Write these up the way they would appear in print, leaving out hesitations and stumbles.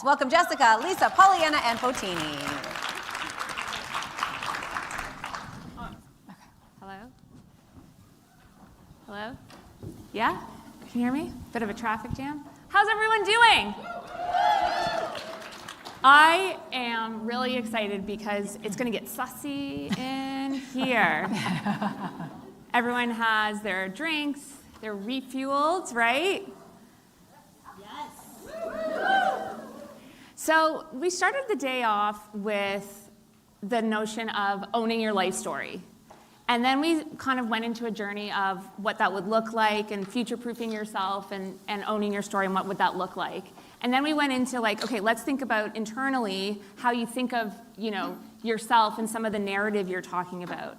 guests. Welcome Jessica, Lisa, Pauleanna, and Fotini. Hello? Hello? Yeah? Can you hear me? Bit of a traffic jam. How's everyone doing? I am really excited because it's going to get sussy in here. Everyone has their drinks, they're refueled, right? Yes. So we started the day off with the notion of owning your life story. And then we kind of went into a journey of what that would look like and future-proofing yourself and owning your story and what would that look like. And then we went into like, okay, let's think about internally how you think of, yourself and some of the narrative you're talking about.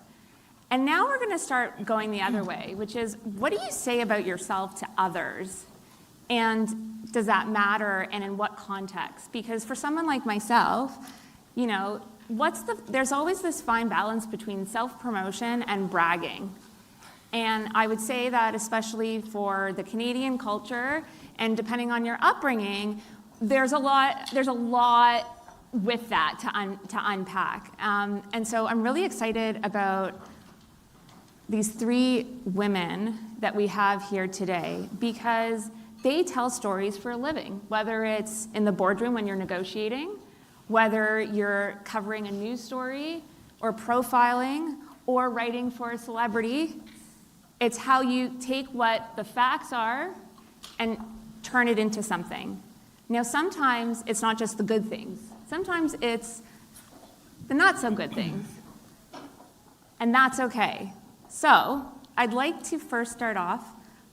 And now we're going to start going the other way, which is, what do you say about yourself to others? And does that matter, and in what context? Because for someone like myself, there's always this fine balance between self-promotion and bragging. And I would say that especially for the Canadian culture, and depending on your upbringing, there's a lot with that to unpack. And so I'm really excited about these three women that we have here today because they tell stories for a living, whether it's in the boardroom when you're negotiating, whether you're covering a news story or profiling or writing for a celebrity. It's how you take what the facts are and turn it into something. Now, sometimes it's not just the good things. Sometimes it's the not so good things. And that's okay. So I'd like to first start off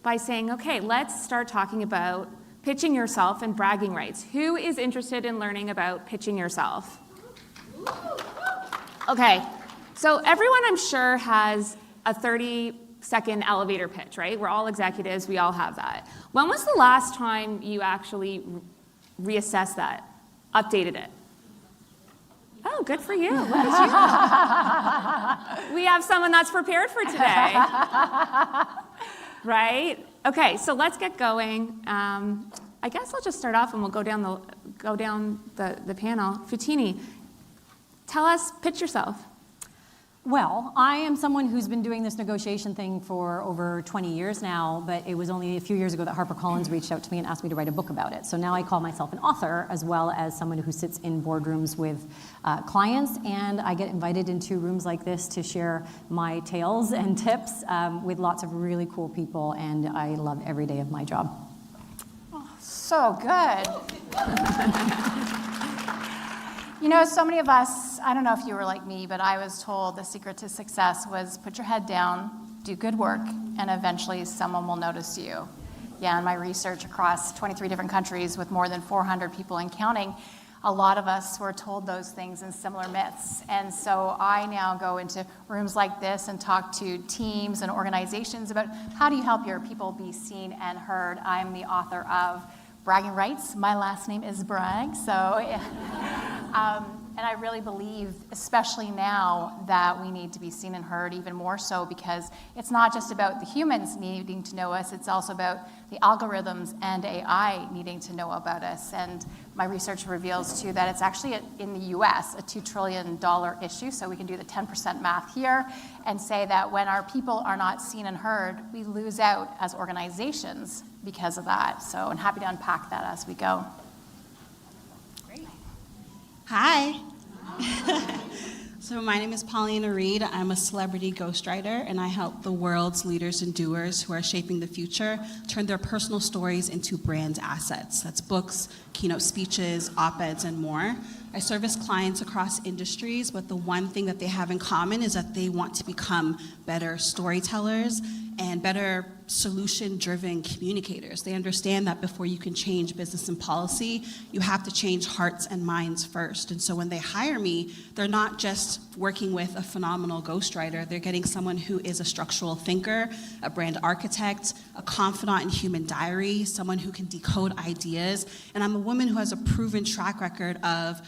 by saying, okay, let's start talking about pitching yourself and bragging rights. Who is interested in learning about pitching yourself? Okay, so everyone I'm sure has a 30-second elevator pitch, right? We're all executives, we all have that. When was the last time you actually reassessed that, updated it? Oh, good for you. Look at you. We have someone that's prepared for today. Right? Okay, so let's get going. I guess I'll just start off and we'll go down the panel. Fotini, tell us, pitch yourself. Well, I am someone who's been doing this negotiation thing for over 20 years now, but it was only a few years ago that HarperCollins reached out to me and asked me to write a book about it. So now I call myself an author as well as someone who sits in boardrooms with clients, and I get invited into rooms like this to share my tales and tips with lots of really cool people, and I love every day of my job. Oh, so good. So many of us, I don't know if you were like me, but I was told the secret to success was put your head down, do good work, and eventually someone will notice you. Yeah, in my research across 23 different countries with more than 400 people and counting, a lot of us were told those things in similar myths. And so I now go into rooms like this and talk to teams and organizations about how do you help your people be seen and heard. I'm the author of Bragging Rights. My last name is Bragg, and I really believe, especially now, that we need to be seen and heard even more so because it's not just about the humans needing to know us, it's also about the algorithms and AI needing to know about us. And my research reveals, too, that it's actually, in the US, a $2 trillion issue, so we can do the 10% math here and say that when our people are not seen and heard, we lose out as organizations because of that. So I'm happy to unpack that as we go. Great. Hi. So my name is Pauleanna Reed. I'm a celebrity ghostwriter, and I help the world's leaders and doers who are shaping the future turn their personal stories into brand assets. That's books, keynote speeches, op-eds, and more. I service clients across industries, but the one thing that they have in common is that they want to become better storytellers and better solution-driven communicators. They understand that before you can change business and policy, you have to change hearts and minds first. And so when they hire me, they're not just working with a phenomenal ghostwriter, they're getting someone who is a structural thinker, a brand architect, a confidant in human diary, someone who can decode ideas. And I'm a woman who has a proven track record of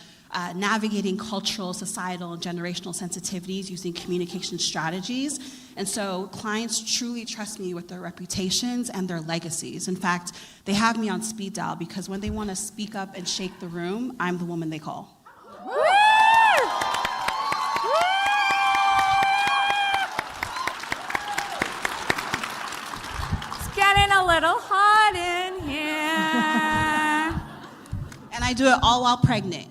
navigating cultural, societal, and generational sensitivities using communication strategies. And so clients truly trust me with their reputations and their legacies. In fact, they have me on speed dial because when they want to speak up and shake the room, I'm the woman they call. It's getting a little hot in here. And I do it all while pregnant.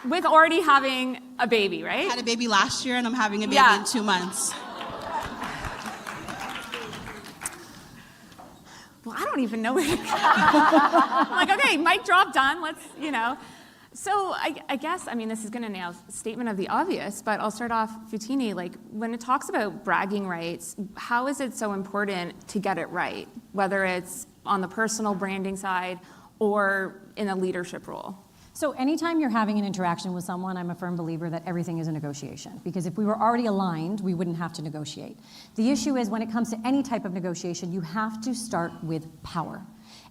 With already having a baby, right? I had a baby last year and I'm having a baby in 2 months. Well, I don't even know where to go. I'm like, okay, mic drop, done. Let's, So I guess, this is going to nail a statement of the obvious, but I'll start off, Foutini, when it talks about bragging rights, how is it so important to get it right, whether it's on the personal branding side or in a leadership role? So anytime you're having an interaction with someone, I'm a firm believer that everything is a negotiation. Because if we were already aligned, we wouldn't have to negotiate. The issue is when it comes to any type of negotiation, you have to start with power.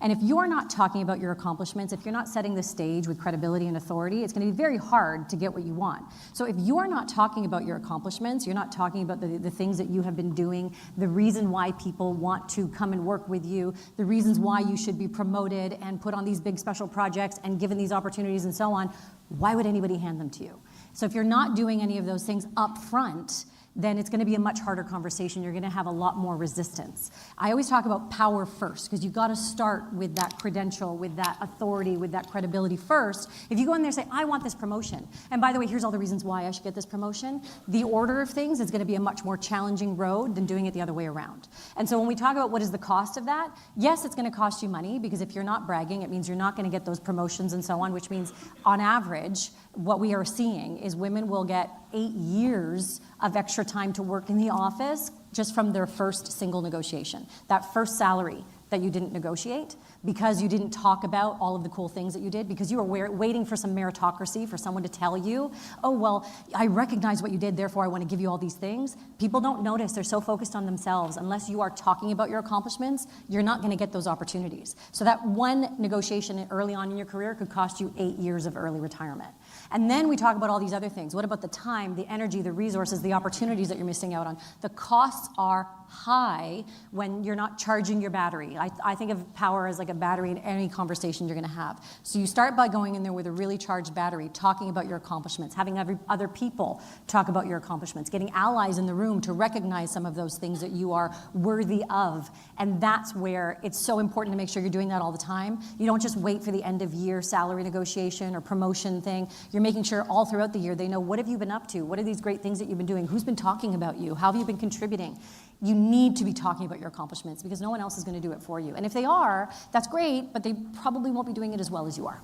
And if you're not talking about your accomplishments, if you're not setting the stage with credibility and authority, it's going to be very hard to get what you want. So if you're not talking about your accomplishments, you're not talking about the things that you have been doing, the reason why people want to come and work with you, the reasons why you should be promoted and put on these big special projects and given these opportunities and so on, why would anybody hand them to you? So if you're not doing any of those things up front, then it's going to be a much harder conversation. You're going to have a lot more resistance. I always talk about power first, because you've got to start with that credential, with that authority, with that credibility first. If you go in there and say, I want this promotion, and by the way, here's all the reasons why I should get this promotion, the order of things is going to be a much more challenging road than doing it the other way around. And so when we talk about what is the cost of that, yes, it's going to cost you money, because if you're not bragging, it means you're not going to get those promotions and so on, which means on average, what we are seeing is women will get 8 years of extra time to work in the office just from their first single negotiation. That first salary that you didn't negotiate because you didn't talk about all of the cool things that you did, because you were waiting for some meritocracy, for someone to tell you, oh, well, I recognize what you did, therefore I want to give you all these things. People don't notice. They're so focused on themselves. Unless you are talking about your accomplishments, you're not going to get those opportunities. So that one negotiation early on in your career could cost you 8 years of early retirement. And then we talk about all these other things. What about the time, the energy, the resources, the opportunities that you're missing out on? The costs are high when you're not charging your battery. I think of power as like a battery in any conversation you're going to have. So you start by going in there with a really charged battery, talking about your accomplishments, having other people talk about your accomplishments, getting allies in the room to recognize some of those things that you are worthy of. And that's where it's so important to make sure you're doing that all the time. You don't just wait for the end of year salary negotiation or promotion thing. You're making sure all throughout the year they know, what have you been up to? What are these great things that you've been doing? Who's been talking about you? How have you been contributing? You need to be talking about your accomplishments because no one else is going to do it for you. And if they are, that's great, but they probably won't be doing it as well as you are.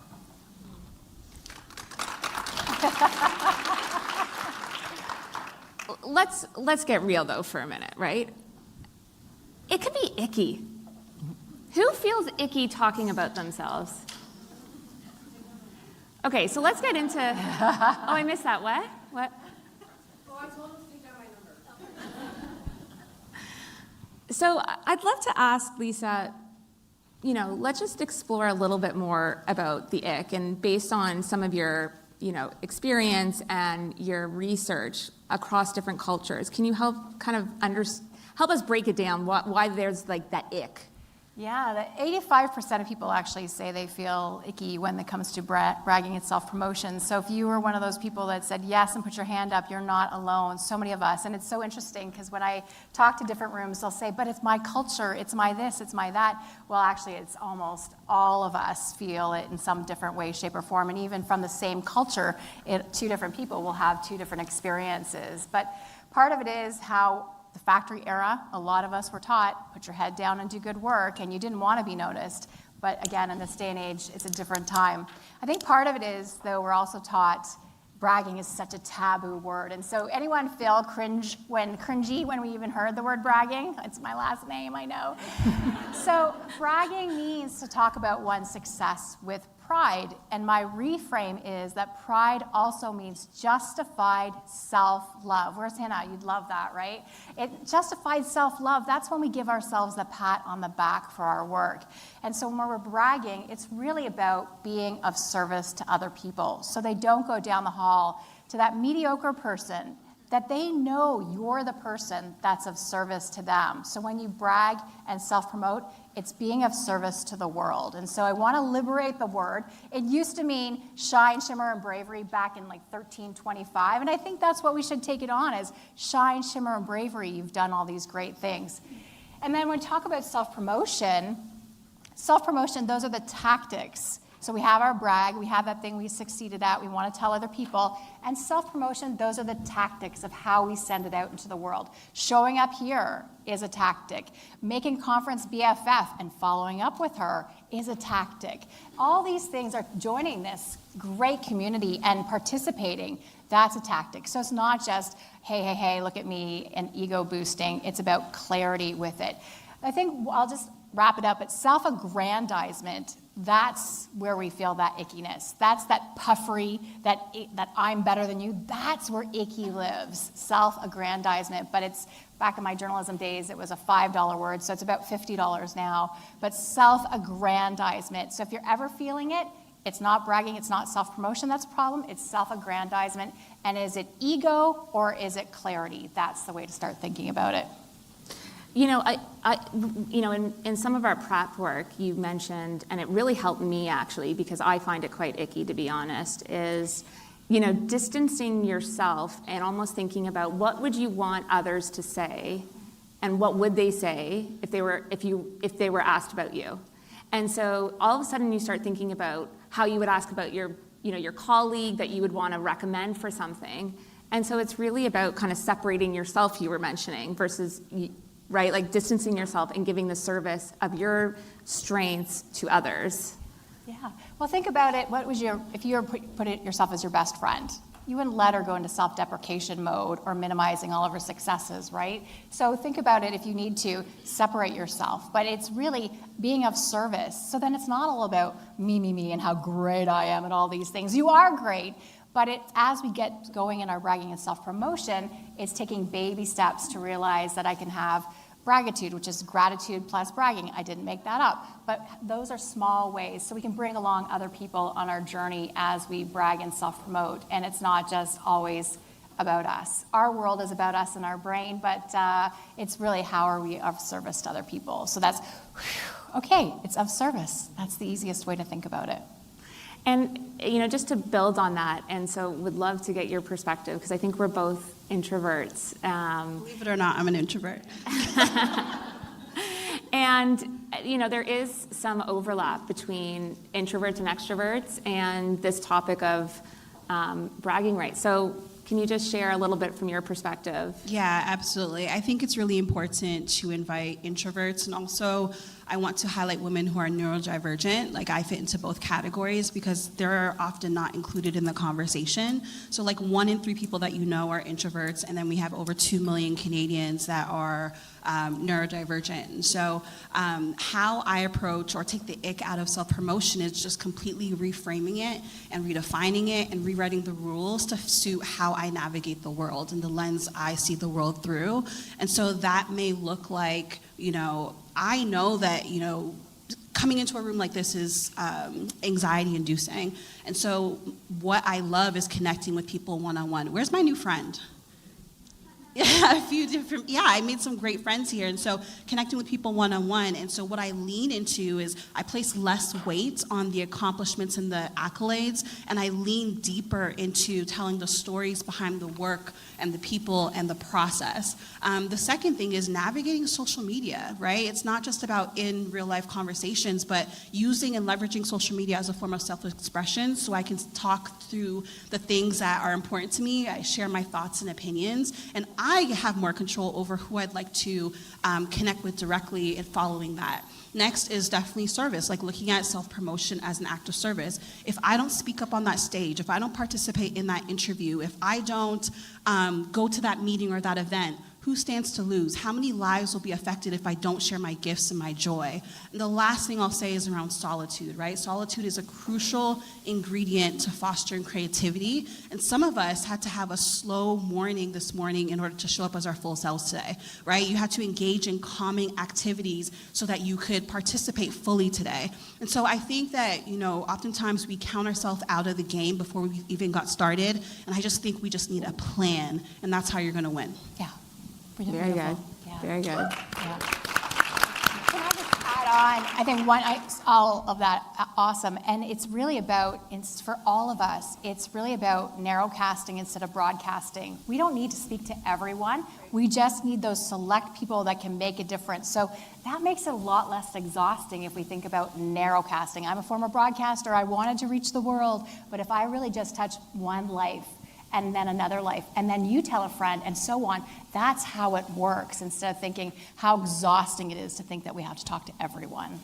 Let's get real though for a minute, right? It could be icky. Who feels icky talking about themselves? Okay, so let's get into. Oh, I missed that. What? What? Oh, I told him to take down my number. So I'd love to ask Lisa, let's just explore a little bit more about the ick, and based on some of your, experience and your research across different cultures, can you help help us break it down? Why there's like that ick? Yeah, 85% of people actually say they feel icky when it comes to bragging and self-promotion. So if you were one of those people that said yes and put your hand up, you're not alone. So many of us. And it's so interesting because when I talk to different rooms, they'll say, but it's my culture, it's my this, it's my that. Well, actually, it's almost all of us feel it in some different way, shape, or form. And even from the same culture, two different people will have two different experiences. But part of it is how the factory era, a lot of us were taught, put your head down and do good work, and you didn't want to be noticed. But again, in this day and age, it's a different time. I think part of it is, though, we're also taught bragging is such a taboo word. And so anyone feel cringy when we even heard the word bragging? It's my last name, I know. So bragging means to talk about one's success with pride, and my reframe is that pride also means justified self-love. Where's Hannah? You'd love that, right? Justified self-love, that's when we give ourselves a pat on the back for our work. And so when we're bragging, it's really about being of service to other people, so they don't go down the hall to that mediocre person, that they know you're the person that's of service to them. So when you brag and self-promote, it's being of service to the world. And so I want to liberate the word. It used to mean shine, shimmer, and bravery back in like 1325. And I think that's what we should take it on, as shine, shimmer, and bravery. You've done all these great things. And then when we talk about self-promotion, those are the tactics. So we have our brag, we have that thing we succeeded at, we want to tell other people. And self-promotion, those are the tactics of how we send it out into the world. Showing up here is a tactic. Making conference BFF and following up with her is a tactic. All these things are joining this great community and participating. That's a tactic. So it's not just, hey, look at me, and ego boosting. It's about clarity with it. I think I'll just wrap it up, but self-aggrandizement, that's where we feel that ickiness. That's that puffery, that I'm better than you. That's where icky lives, self-aggrandizement. But it's, back in my journalism days, it was a $5 word, so it's about $50 now. But self-aggrandizement. So if you're ever feeling it, it's not bragging, it's not self-promotion that's a problem, it's self-aggrandizement. And is it ego or is it clarity? That's the way to start thinking about it. You know, in some of our prep work, you mentioned, and it really helped me actually, because I find it quite icky, to be honest, is, distancing yourself and almost thinking about what would you want others to say, and what would they say if they were asked about you. And so all of a sudden you start thinking about how you would ask about your colleague that you would want to recommend for something. And so it's really about kind of separating yourself, you were mentioning, versus, right, like distancing yourself and giving the service of your strengths to others. Yeah. Well, think about it. If you were put it yourself as your best friend, you wouldn't let her go into self-deprecation mode or minimizing all of her successes, right? So think about it if you need to separate yourself, but it's really being of service. So then it's not all about me, and how great I am and all these things. You are great, but as we get going in our bragging and self-promotion, it's taking baby steps to realize that I can have bragitude, which is gratitude plus bragging. I didn't make that up, but those are small ways so we can bring along other people on our journey as we brag and self-promote, and it's not just always about us. Our world is about us and our brain, but it's really how are we of service to other people. So that's, okay, it's of service. That's the easiest way to think about it. And, just to build on that, and so would love to get your perspective, because I think we're both introverts. Believe it or not, I'm an introvert. And, there is some overlap between introverts and extroverts and this topic of bragging rights. So can you just share a little bit from your perspective? Yeah, absolutely. I think it's really important to invite introverts, and also I want to highlight women who are neurodivergent. Like, I fit into both categories because they're often not included in the conversation. So like 1 in 3 people that you know are introverts, and then we have over 2 million Canadians that are neurodivergent. And so how I approach or take the ick out of self-promotion is just completely reframing it and redefining it and rewriting the rules to suit how I navigate the world and the lens I see the world through. And so that may look like, I know that, coming into a room like this is anxiety inducing. And so what I love is connecting with people one-on-one. Where's my new friend? Yeah, I made some great friends here. And so connecting with people one-on-one. And so what I lean into is I place less weight on the accomplishments and the accolades, and I lean deeper into telling the stories behind the work and the people and the process. The second thing is navigating social media, right? It's not just about in real life conversations, but using and leveraging social media as a form of self-expression so I can talk through the things that are important to me. I share my thoughts and opinions, and I have more control over who I'd like to connect with directly and following that. Next is definitely service, like looking at self-promotion as an act of service. If I don't speak up on that stage, if I don't participate in that interview, if I don't go to that meeting or that event, Who stands to lose? How many lives will be affected if I don't share my gifts and my joy? And the last thing I'll say is around solitude, right? Solitude is a crucial ingredient to fostering creativity. And some of us had to have a slow morning this morning in order to show up as our full selves today, right? You had to engage in calming activities so that you could participate fully today. And so I think that, oftentimes we count ourselves out of the game before we even got started. And I just think we just need a plan, and that's how you're going to win. Yeah. Very good. Yeah. Very good. Yeah. Can I just add on? I think all of that awesome, and it's really about, for all of us, it's really about narrowcasting instead of broadcasting. We don't need to speak to everyone. We just need those select people that can make a difference. So that makes it a lot less exhausting if we think about narrowcasting. I'm a former broadcaster. I wanted to reach the world, but if I really just touch one life, and then another life, and then you tell a friend, and so on. That's how it works, instead of thinking how exhausting it is to think that we have to talk to everyone.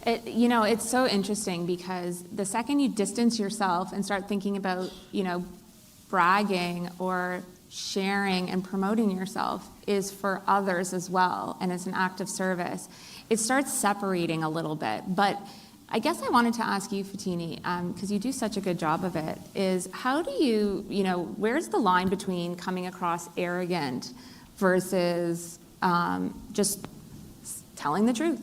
It's so interesting because the second you distance yourself and start thinking about, bragging or sharing and promoting yourself is for others as well, and it's an act of service, it starts separating a little bit. But I guess I wanted to ask you, Fatini, because you do such a good job of it, is how do you, where's the line between coming across arrogant versus just telling the truth?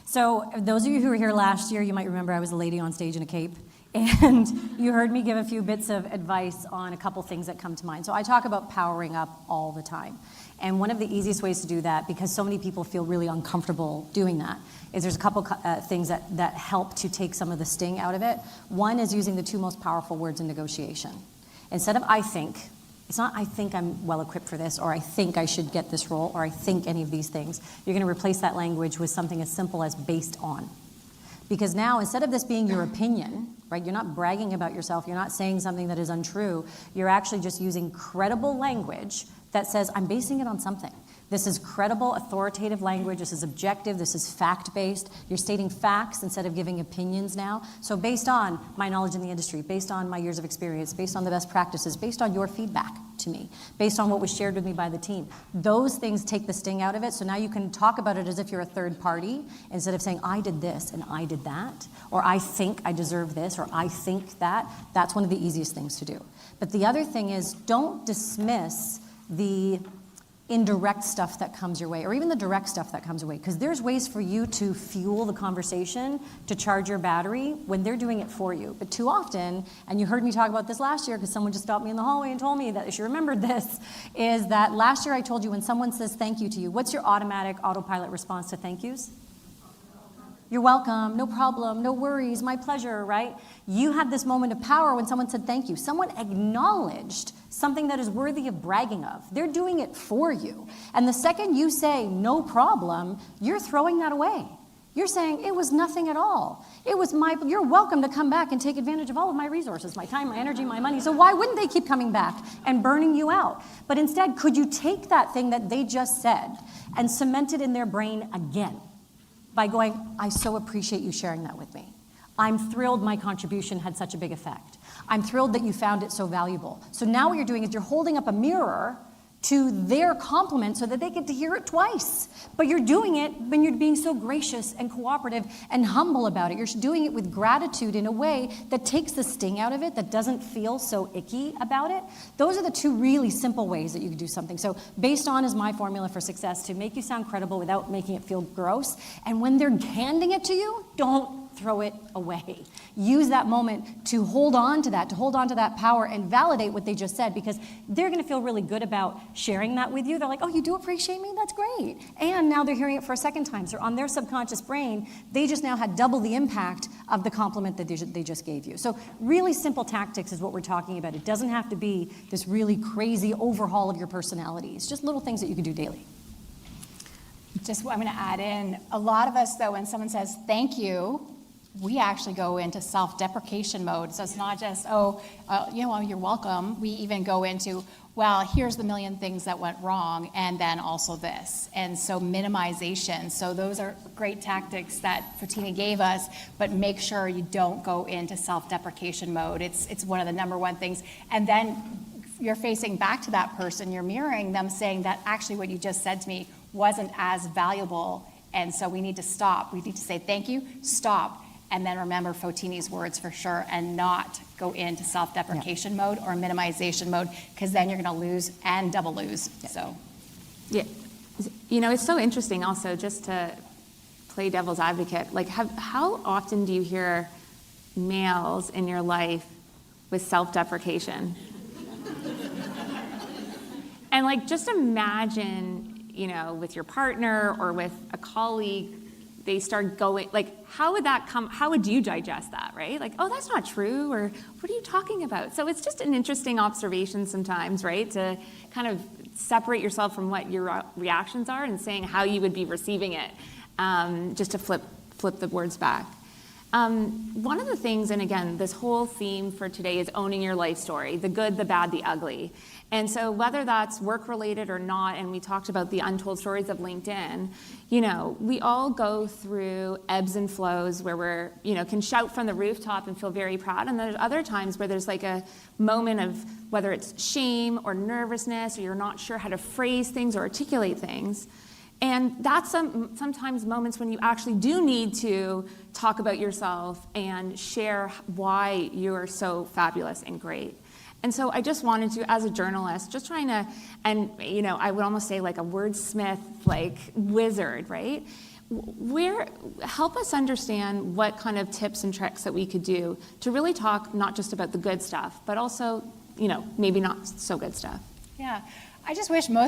So those of you who were here last year, you might remember I was a lady on stage in a cape. And you heard me give a few bits of advice on a couple things that come to mind. So I talk about powering up all the time. And one of the easiest ways to do that, because so many people feel really uncomfortable doing that, is there's a couple things that help to take some of the sting out of it. One is using the two most powerful words in negotiation. Instead of I think, it's not I think I'm well equipped for this, or I think I should get this role, or I think any of these things. You're going to replace that language with something as simple as based on. Because now, instead of this being your opinion, right, you're not bragging about yourself, you're not saying something that is untrue, you're actually just using credible language that says, I'm basing it on something. This is credible, authoritative language. This is objective. This is fact-based. You're stating facts instead of giving opinions now. So based on my knowledge in the industry, based on my years of experience, based on the best practices, based on your feedback to me, based on what was shared with me by the team, those things take the sting out of it. So now you can talk about it as if you're a third party instead of saying, I did this and I did that, or I think I deserve this, or I think that. That's one of the easiest things to do. But the other thing is, don't dismiss the indirect stuff that comes your way, or even the direct stuff that comes your way, because there's ways for you to fuel the conversation, to charge your battery when they're doing it for you. But too often, and you heard me talk about this last year because someone just stopped me in the hallway and told me that she remembered this, is that last year I told you when someone says thank you to you, what's your automatic autopilot response to thank yous? You're welcome, no problem, no worries, my pleasure, right? You had this moment of power when someone said thank you. Someone acknowledged something that is worthy of bragging of. They're doing it for you. And the second you say no problem, you're throwing that away. You're saying it was nothing at all. You're welcome to come back and take advantage of all of my resources, my time, my energy, my money. So why wouldn't they keep coming back and burning you out? But instead, could you take that thing that they just said and cement it in their brain again by going, I so appreciate you sharing that with me. I'm thrilled my contribution had such a big effect. I'm thrilled that you found it so valuable. So now what you're doing is you're holding up a mirror to their compliment so that they get to hear it twice. But you're doing it when you're being so gracious and cooperative and humble about it. You're doing it with gratitude in a way that takes the sting out of it, that doesn't feel so icky about it. Those are the two really simple ways that you can do something. So based on is my formula for success, to make you sound credible without making it feel gross. And when they're handing it to you, don't throw it away. Use that moment to hold on to that power and validate what they just said, because they're going to feel really good about sharing that with you. They're like, oh, you do appreciate me? That's great. And now they're hearing it for a second time. So on their subconscious brain, they just now had double the impact of the compliment that they just gave you. So really simple tactics is what we're talking about. It doesn't have to be this really crazy overhaul of your personality. It's just little things that you can do daily. Just I'm going to add in, a lot of us, though, when someone says thank you, we actually go into self-deprecation mode. So it's not just, you're welcome. We even go into, well, here's the million things that went wrong, and then also this. And so minimization. So those are great tactics that Fatina gave us, but make sure you don't go into self-deprecation mode. It's one of the number one things. And then you're facing back to that person, you're mirroring them saying that actually what you just said to me wasn't as valuable, and so we need to stop. We need to say thank you, stop, and then remember Fotini's words for sure, and not go into self-deprecation mode or minimization mode, because then you're going to lose and double lose. So, Yeah, it's so interesting also, just to play devil's advocate, like how often do you hear males in your life with self-deprecation? And like, just imagine, with your partner or with a colleague, they start going, like, how would you digest that, right? Like, oh, that's not true, or what are you talking about? So it's just an interesting observation sometimes, right? To kind of separate yourself from what your reactions are and saying how you would be receiving it, just to flip the words back. One of the things, and again, this whole theme for today is owning your life story, the good, the bad, the ugly. And so whether that's work-related or not, and we talked about the untold stories of LinkedIn, we all go through ebbs and flows where we're, can shout from the rooftop and feel very proud. And there's other times where there's like a moment of whether it's shame or nervousness, or you're not sure how to phrase things or articulate things. And that's sometimes moments when you actually do need to talk about yourself and share why you're so fabulous and great. And so I just wanted to, as a journalist, just trying to, and I would almost say like a wordsmith, like wizard, right? Help us understand what kind of tips and tricks that we could do to really talk not just about the good stuff, but also, maybe not so good stuff. yeah. I just wish more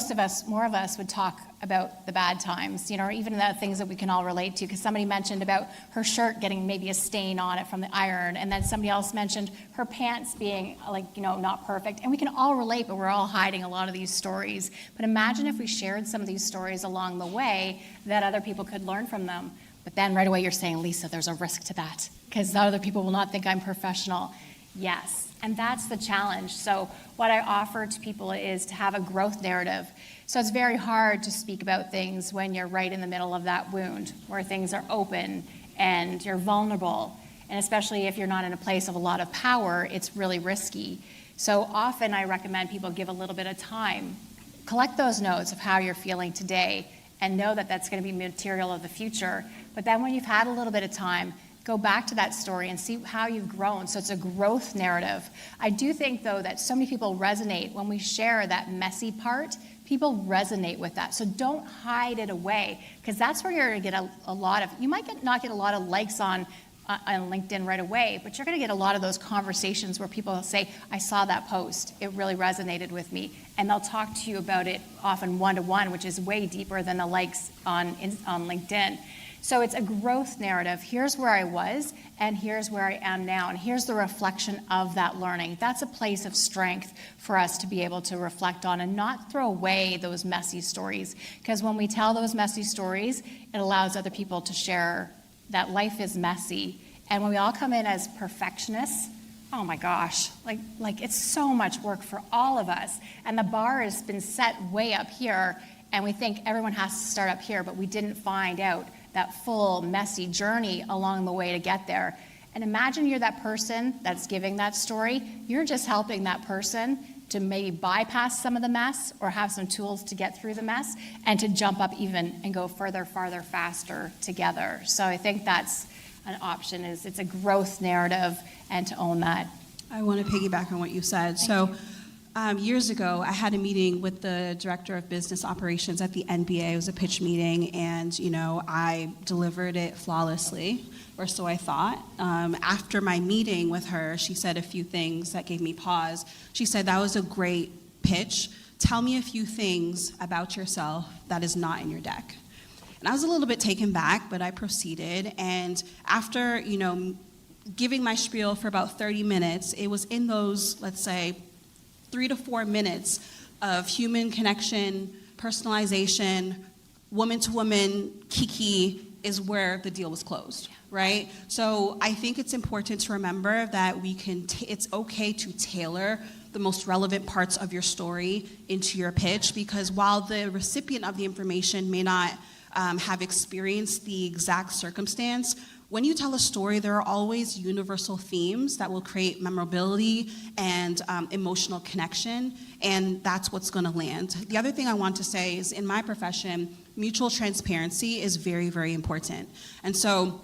of us would talk about the bad times, or even the things that we can all relate to. Because somebody mentioned about her shirt getting maybe a stain on it from the iron, and then somebody else mentioned her pants being not perfect. And we can all relate, but we're all hiding a lot of these stories. But imagine if we shared some of these stories along the way, that other people could learn from them. But then right away you're saying, Lisa, there's a risk to that, because other people will not think I'm professional. Yes. And that's the challenge. So what I offer to people is to have a growth narrative. So it's very hard to speak about things when you're right in the middle of that wound, where things are open and you're vulnerable. And especially if you're not in a place of a lot of power, it's really risky. So often I recommend people give a little bit of time. Collect those notes of how you're feeling today and know that that's going to be material of the future. But then when you've had a little bit of time, go back to that story and see how you've grown. So it's a growth narrative. I do think, though, that so many people resonate when we share that messy part. People resonate with that. So don't hide it away, because that's where you're going to get a lot of, you might not get a lot of likes on LinkedIn right away, but you're going to get a lot of those conversations where people say, I saw that post. It really resonated with me. And they'll talk to you about it often one-to-one, which is way deeper than the likes on LinkedIn. So it's a growth narrative. Here's where I was, and here's where I am now, and here's the reflection of that learning. That's a place of strength for us to be able to reflect on and not throw away those messy stories. Because when we tell those messy stories, it allows other people to share that life is messy. And when we all come in as perfectionists, oh my gosh, like it's so much work for all of us. And the bar has been set way up here, and we think everyone has to start up here, but we didn't find out that full, messy journey along the way to get there. And imagine you're that person that's giving that story. You're just helping that person to maybe bypass some of the mess or have some tools to get through the mess and to jump up even and go further, farther, faster together. So I think that's an option, is it's a growth narrative, and to own that. I want to piggyback on what you said. Years ago, I had a meeting with the director of business operations at the NBA. It was a pitch meeting, and I delivered it flawlessly, or so I thought. After my meeting with her, she said a few things that gave me pause. She said, "That was a great pitch. Tell me a few things about yourself that is not in your deck." And I was a little bit taken back, but I proceeded. And after giving my spiel for about 30 minutes, it was in those, let's say, 3 to 4 minutes of human connection, personalization, woman-to-woman, kiki, is where the deal was closed, right? So I think it's important to remember that it's okay to tailor the most relevant parts of your story into your pitch, because while the recipient of the information may not have experienced the exact circumstance, when you tell a story, there are always universal themes that will create memorability and emotional connection, and that's what's going to land. The other thing I want to say is, in my profession, mutual transparency is very, very important. And so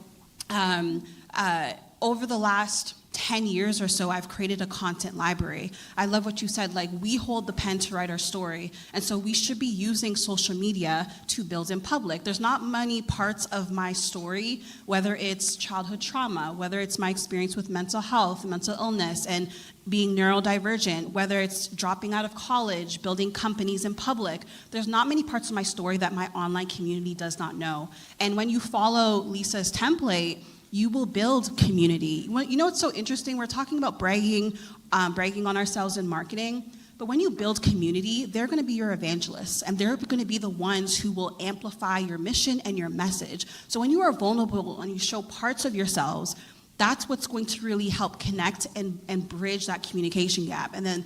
over the last 10 years or so, I've created a content library. I love what you said, like, we hold the pen to write our story, and so we should be using social media to build in public. There's not many parts of my story, whether it's childhood trauma, whether it's my experience with mental health, mental illness, and being neurodivergent, whether it's dropping out of college, building companies in public. There's not many parts of my story that my online community does not know. And when you follow Lisa's template, you will build community. You know what's so interesting? We're talking about bragging on ourselves in marketing, but when you build community, they're gonna be your evangelists, and they're gonna be the ones who will amplify your mission and your message. So when you are vulnerable and you show parts of yourselves, that's what's going to really help connect and bridge that communication gap. And then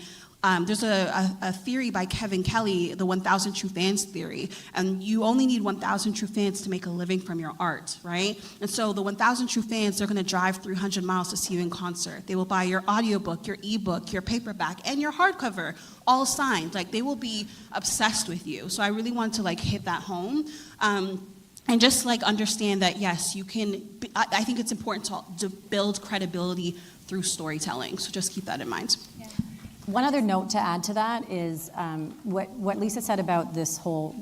there's a theory by Kevin Kelly, the 1,000 True Fans theory, and you only need 1,000 true fans to make a living from your art, right? And so the 1,000 true fans, they're gonna drive 300 miles to see you in concert. They will buy your audiobook, your ebook, your paperback, and your hardcover, all signed. Like, they will be obsessed with you. So I really want to like hit that home. And just like understand that, yes, you can, I think it's important to build credibility through storytelling. So just keep that in mind. Yeah. One other note to add to that is what Lisa said about this whole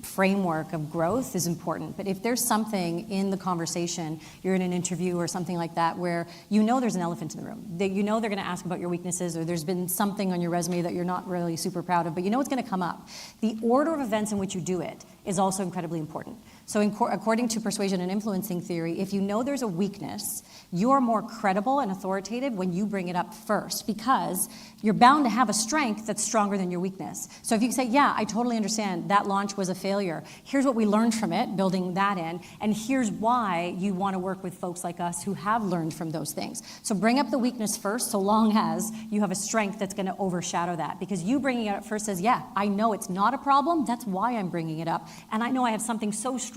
framework of growth is important. But if there's something in the conversation, you're in an interview or something like that, where you know there's an elephant in the room, that you know they're going to ask about your weaknesses, or there's been something on your resume that you're not really super proud of, but you know it's going to come up. The order of events in which you do it is also incredibly important. So according to persuasion and influencing theory, if you know there's a weakness, you're more credible and authoritative when you bring it up first, because you're bound to have a strength that's stronger than your weakness. So if you say, yeah, I totally understand that launch was a failure. Here's what we learned from it, building that in, and here's why you want to work with folks like us who have learned from those things. So bring up the weakness first, so long as you have a strength that's going to overshadow that. Because you bringing it up first says, yeah, I know it's not a problem, that's why I'm bringing it up, and I know I have something so strong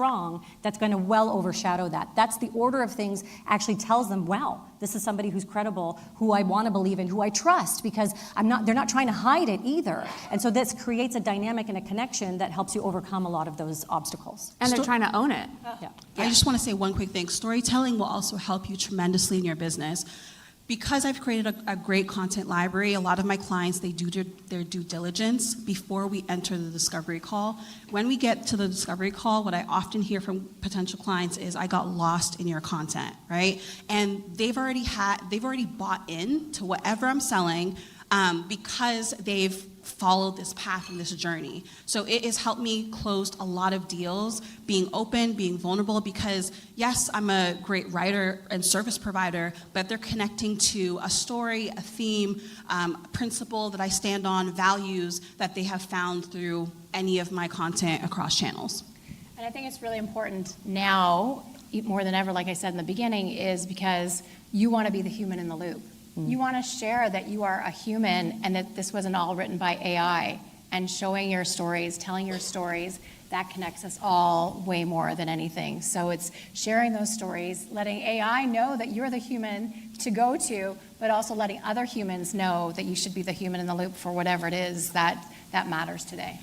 that's going to well overshadow that. That's the order of things actually tells them, wow, this is somebody who's credible, who I want to believe in, who I trust, because they're not trying to hide it either. And so this creates a dynamic and a connection that helps you overcome a lot of those obstacles. And they're trying to own it. Yeah. I just want to say one quick thing. Storytelling will also help you tremendously in your business. Because I've created a great content library, a lot of my clients, they do their due diligence before we enter the discovery call. When we get to the discovery call, what I often hear from potential clients is, I got lost in your content, right? And they've already bought in to whatever I'm selling, because they've followed this path and this journey. So it has helped me close a lot of deals, being open, being vulnerable, because yes, I'm a great writer and service provider, but they're connecting to a story, a theme, a principle that I stand on, values that they have found through any of my content across channels. And I think it's really important now, more than ever, like I said in the beginning, is because you want to be the human in the loop. You want to share that you are a human and that this wasn't all written by AI, and showing your stories, telling your stories, that connects us all way more than anything. So it's sharing those stories, letting AI know that you're the human to go to, but also letting other humans know that you should be the human in the loop for whatever it is that matters today.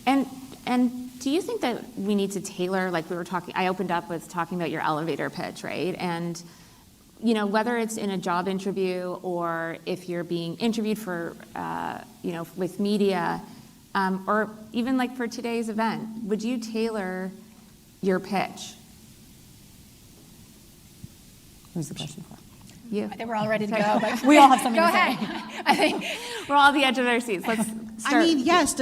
And do you think that we need to tailor, like we were talking, I opened up with talking about your elevator pitch, right? And you know, whether it's in a job interview or if you're being interviewed for, with media, or even like for today's event, would you tailor your pitch? Who's the question for? You. I think we're all ready to go, but We all have something go to say. ahead. I think We're all at the edge of our seats. Let's start. I mean, yes,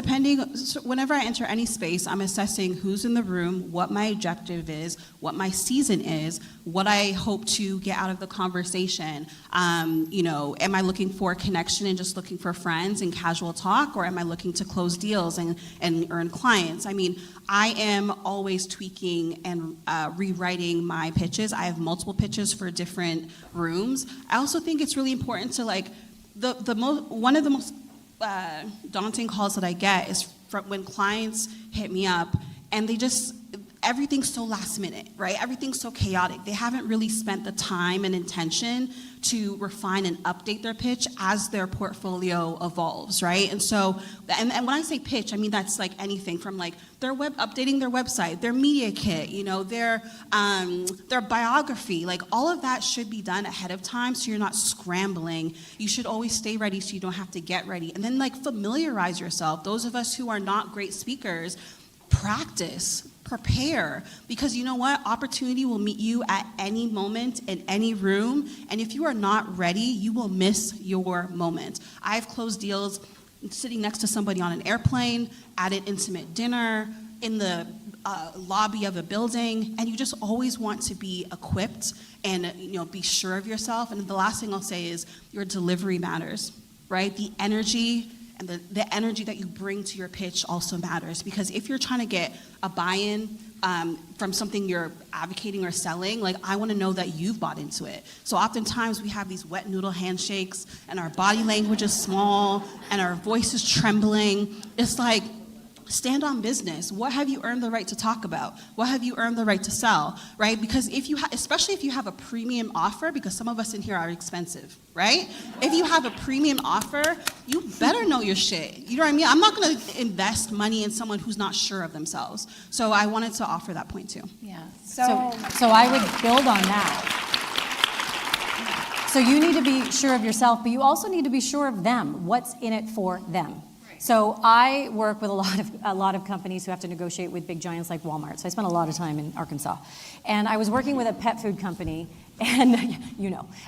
whenever I enter any space, I'm assessing who's in the room, what my objective is, what my season is, what I hope to get out of the conversation. Am I looking for a connection and just looking for friends and casual talk, or am I looking to close deals and earn clients? I mean, I am always tweaking and rewriting my pitches. I have multiple pitches for different rooms. I also think it's really important to one of the most daunting calls that I get is from when clients hit me up and everything's so last minute, right? Everything's so chaotic. They haven't really spent the time and intention to refine and update their pitch as their portfolio evolves, right? And so, and when I say pitch, I mean that's like anything from like updating their website, their media kit, their biography, like all of that should be done ahead of time so you're not scrambling. You should always stay ready so you don't have to get ready. And then like familiarize yourself. Those of us who are not great speakers, practice, prepare, because you know what? Opportunity will meet you at any moment in any room, and if you are not ready, you will miss your moment. I've closed deals sitting next to somebody on an airplane, at an intimate dinner, in the lobby of a building, and you just always want to be equipped and be sure of yourself. And the last thing I'll say is your delivery matters, right? The energy and the energy that you bring to your pitch also matters, because if you're trying to get a buy-in from something you're advocating or selling, like I want to know that you've bought into it. So oftentimes we have these wet noodle handshakes and our body language is small and our voice is trembling. It's like, stand on business. What have you earned the right to talk about? What have you earned the right to sell, right? Because especially if you have a premium offer, because some of us in here are expensive, right? If you have a premium offer, you better know your shit. You know what I mean? I'm not going to invest money in someone who's not sure of themselves. So I wanted to offer that point too. Yeah. So I would build on that. So you need to be sure of yourself, but you also need to be sure of them. What's in it for them? So I work with a lot of companies who have to negotiate with big giants like Walmart. So I spent a lot of time in Arkansas. And I was working with a pet food company, and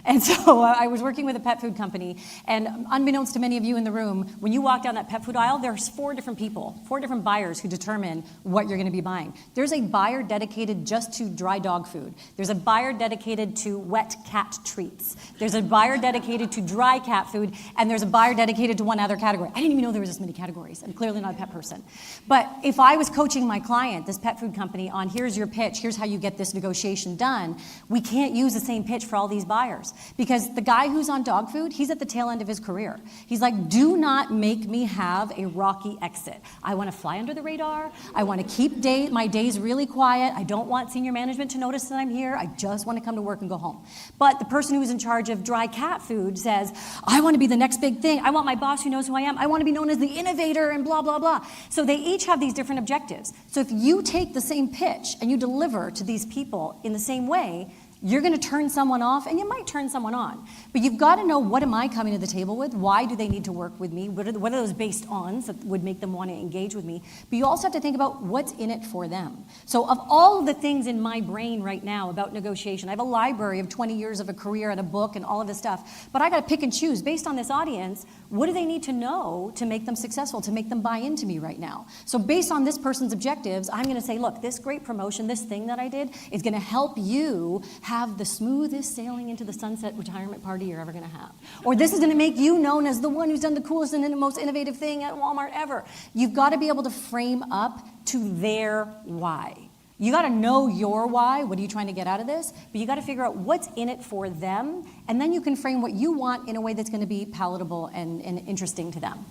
And so I was working with a pet food company, and unbeknownst to many of you in the room, when you walk down that pet food aisle, there's 4 different people, 4 different buyers who determine what you're going to be buying. There's a buyer dedicated just to dry dog food. There's a buyer dedicated to wet cat treats. There's a buyer dedicated to dry cat food, and there's a buyer dedicated to one other category. I didn't even know there was this many categories. I'm clearly not a pet person. But if I was coaching my client, this pet food company, on here's your pitch, here's how you get this negotiation done, we can't use the same pitch for all these buyers, because the guy who's on dog food, he's at the tail end of his career. He's like, do not make me have a rocky exit. I want to fly under the radar. I want to keep my days really quiet. I don't want senior management to notice that I'm here. I just want to come to work and go home. But the person who's in charge of dry cat food says, I want to be the next big thing. I want my boss who knows who I am. I want to be known as the innovator and blah, blah, blah. So they each have these different objectives. So if you take the same pitch and you deliver to these people in the same way, you're going to turn someone off, and you might turn someone on. But you've got to know, what am I coming to the table with? Why do they need to work with me? What are those based ons that would make them want to engage with me? But you also have to think about what's in it for them. So of all of the things in my brain right now about negotiation, I have a library of 20 years of a career and a book and all of this stuff. But I got to pick and choose based on this audience. What do they need to know to make them successful, to make them buy into me right now? So based on this person's objectives, I'm going to say, look, this great promotion, this thing that I did is going to help you have the smoothest sailing into the sunset retirement party you're ever going to have. Or this is going to make you known as the one who's done the coolest and most innovative thing at Walmart ever. You've got to be able to frame up to their why. You got to know your why. What are you trying to get out of this? But you got to figure out what's in it for them, and then you can frame what you want in a way that's going to be palatable and interesting to them.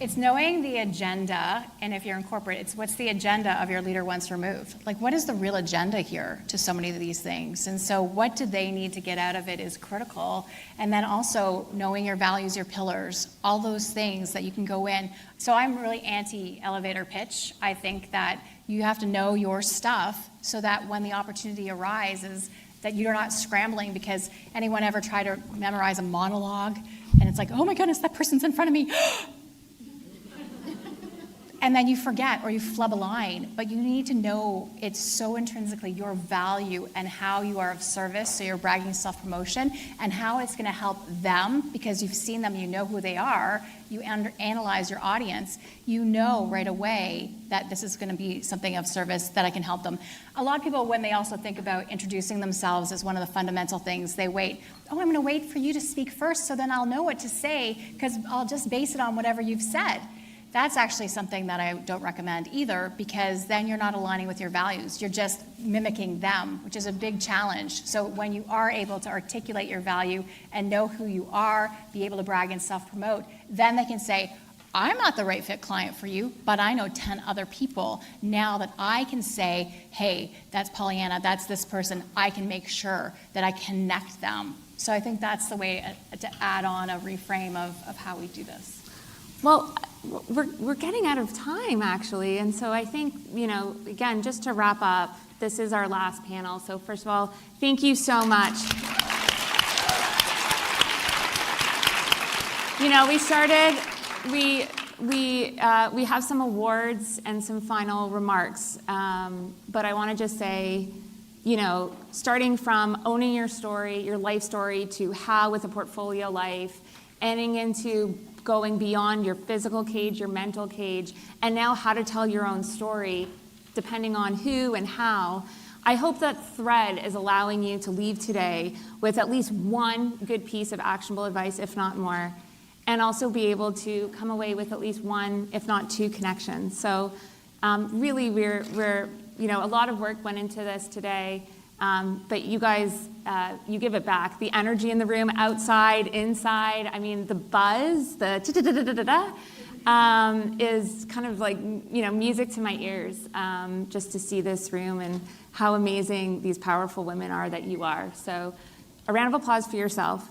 It's knowing the agenda, and if you're in corporate, it's what's the agenda of your leader once removed. Like, what is the real agenda here to so many of these things? And so what do they need to get out of it is critical. And then also knowing your values, your pillars, all those things that you can go in. So I'm really anti-elevator pitch. I think that you have to know your stuff so that when the opportunity arises, that you're not scrambling, because anyone ever try to memorize a monologue and it's like, oh my goodness, that person's in front of me. And then you forget or you flub a line, but you need to know it's so intrinsically your value and how you are of service, so you're bragging self-promotion, and how it's going to help them because you've seen them, you know who they are, you analyze your audience, you know right away that this is going to be something of service that I can help them. A lot of people, when they also think about introducing themselves as one of the fundamental things, they wait, oh, I'm going to wait for you to speak first so then I'll know what to say because I'll just base it on whatever you've said. That's actually something that I don't recommend either, because then you're not aligning with your values. You're just mimicking them, which is a big challenge. So when you are able to articulate your value and know who you are, be able to brag and self-promote, then they can say, I'm not the right fit client for you, but I know 10 other people now that I can say, hey, that's Pauleanna, that's this person. I can make sure that I connect them. So I think that's the way to add on a reframe of how we do this. Well, we're getting out of time, actually. And so I think, again, just to wrap up, this is our last panel. So first of all, thank you so much. We have some awards and some final remarks. But I want to just say, starting from owning your story, your life story, to how with a portfolio life, ending into going beyond your physical cage, your mental cage, and now how to tell your own story, depending on who and how. I hope that thread is allowing you to leave today with at least one good piece of actionable advice, if not more, and also be able to come away with at least one, if not two, connections. So really, we're a lot of work went into this today, but you guys, you give it back. The energy in the room, outside, inside, I mean, the buzz, the is kind of like, music to my ears, just to see this room and how amazing these powerful women are that you are. So a round of applause for yourself.